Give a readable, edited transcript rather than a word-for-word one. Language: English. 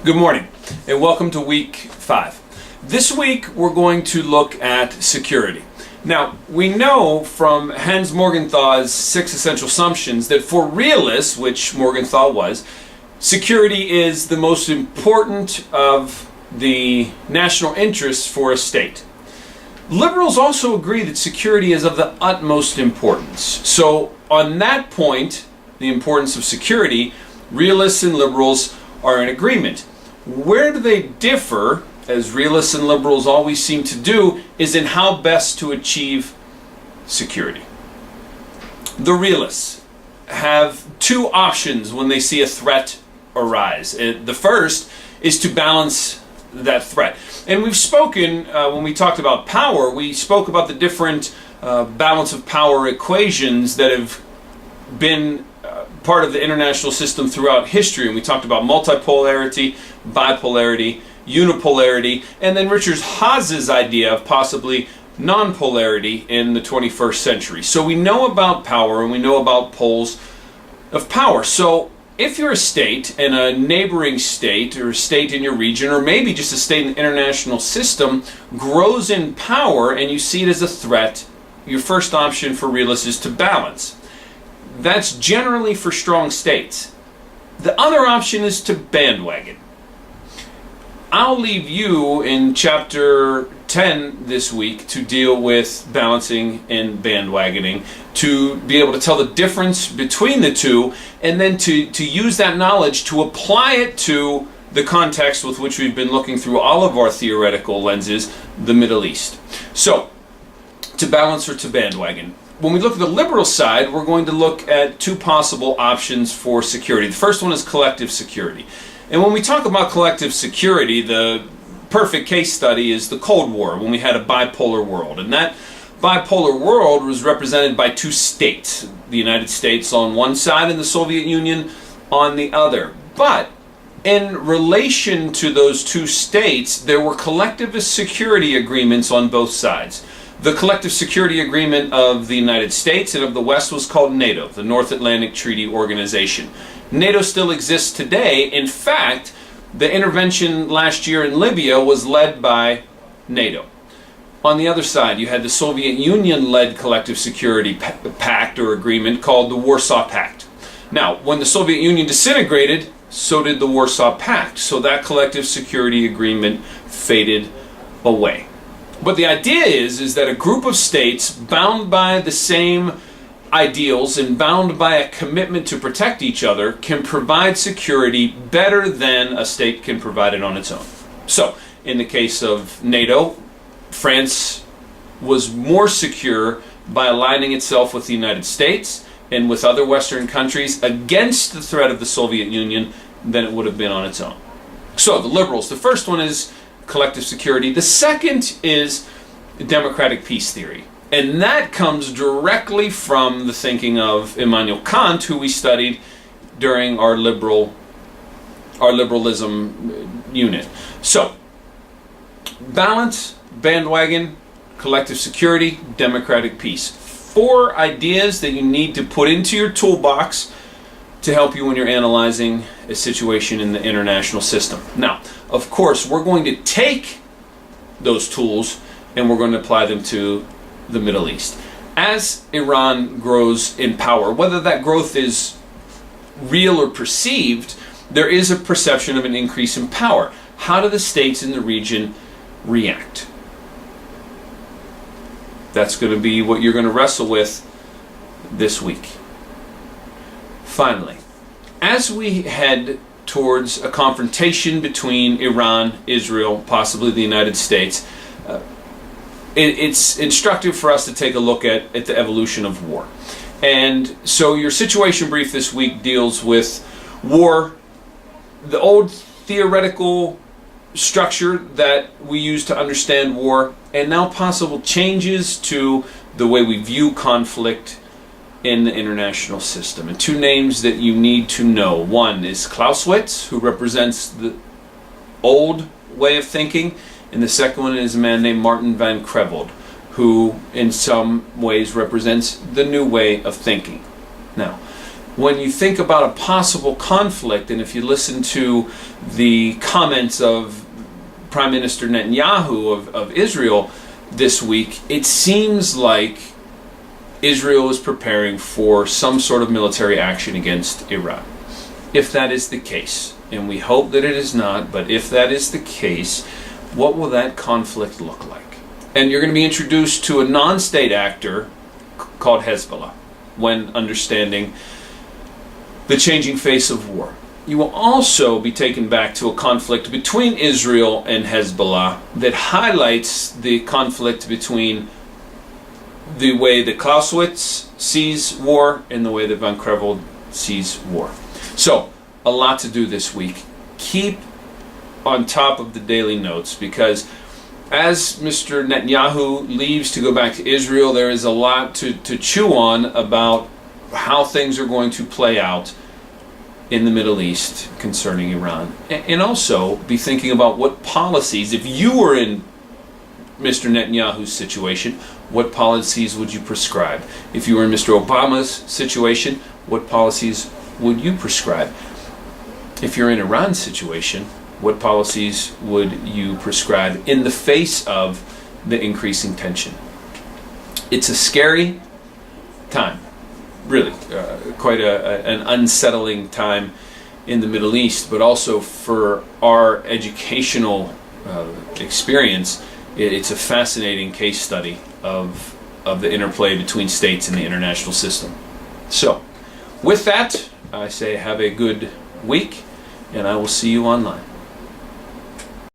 Good morning, and welcome to week 5. This week we're going to look at security. Now, we know from Hans Morgenthau's 6 essential assumptions that for realists, which Morgenthau was, security is the most important of the national interests for a state. Liberals also agree that security is of the utmost importance. So, on that point, the importance of security, realists and liberals are in agreement. Where do they differ, as realists and liberals always seem to do, is in how best to achieve security. The realists have 2 options when they see a threat arise. The first is to balance that threat. And we've spoken, when we talked about power, we spoke about the different balance of power equations that have been part of the international system throughout history, and we talked about multipolarity, bipolarity, unipolarity, and then Richard Haas's idea of possibly nonpolarity in the 21st century. So we know about power and we know about poles of power. So if you're a state and a neighboring state or a state in your region or maybe just a state in the international system grows in power and you see it as a threat, your first option for realists is to balance. That's generally for strong states. The other option is to bandwagon. I'll leave you in chapter 10 this week to deal with balancing and bandwagoning, to be able to tell the difference between the two, and then to use that knowledge to apply it to the context with which we've been looking through all of our theoretical lenses, the Middle East. So, to balance or to bandwagon. When we look at the liberal side, we're going to look at 2 possible options for security. The first one is collective security. And when we talk about collective security, the perfect case study is the Cold War, when we had a bipolar world. And that bipolar world was represented by 2 states, the United States on one side and the Soviet Union on the other. But in relation to those 2 states, there were collectivist security agreements on both sides. The collective security agreement of the United States and of the West was called NATO, the North Atlantic Treaty Organization. NATO still exists today. In fact, the intervention last year in Libya was led by NATO. On the other side, you had the Soviet Union-led collective security pact or agreement called the Warsaw Pact. Now, when the Soviet Union disintegrated, so did the Warsaw Pact. So that collective security agreement faded away. But the idea is that a group of states bound by the same ideals and bound by a commitment to protect each other can provide security better than a state can provide it on its own. So, in the case of NATO, France was more secure by aligning itself with the United States and with other Western countries against the threat of the Soviet Union than it would have been on its own. So, the liberals, the first one is collective security. The second is democratic peace theory. And that comes directly from the thinking of Immanuel Kant, who we studied during our liberalism unit. So, balance, bandwagon, collective security, democratic peace. 4 ideas that you need to put into your toolbox to help you when you're analyzing a situation in the international system. Now, of course, we're going to take those tools and we're going to apply them to the Middle East. As Iran grows in power, whether that growth is real or perceived, there is a perception of an increase in power. How do the states in the region react? That's going to be what you're going to wrestle with this week. Finally, as we head towards a confrontation between Iran, Israel, possibly the United States, it's instructive for us to take a look at the evolution of war. And so your situation brief this week deals with war, the old theoretical structure that we use to understand war, and now possible changes to the way we view conflict in the international system. And 2 names that you need to know. One is Clausewitz, who represents the old way of thinking, and the second one is a man named Martin van Creveld, who in some ways represents the new way of thinking. Now, when you think about a possible conflict, and if you listen to the comments of Prime Minister Netanyahu of Israel this week, it seems like Israel is preparing for some sort of military action against Iran. If that is the case, and we hope that it is not, but if that is the case, what will that conflict look like? And you're going to be introduced to a non-state actor called Hezbollah when understanding the changing face of war. You will also be taken back to a conflict between Israel and Hezbollah that highlights the conflict between the way that Clausewitz sees war and the way that Van Creveld sees war. So, a lot to do this week. Keep on top of the daily notes, because as Mr. Netanyahu leaves to go back to Israel, there is a lot to chew on about how things are going to play out in the Middle East concerning Iran. And also be thinking about what policies, if you were in Mr. Netanyahu's situation, what policies would you prescribe? If you were in Mr. Obama's situation, what policies would you prescribe? If you're in Iran's situation, what policies would you prescribe in the face of the increasing tension? It's a scary time, really, quite an unsettling time in the Middle East, but also for our educational experience, it's a fascinating case study of the interplay between states and the international system. So, with that, I say have a good week, and I will see you online.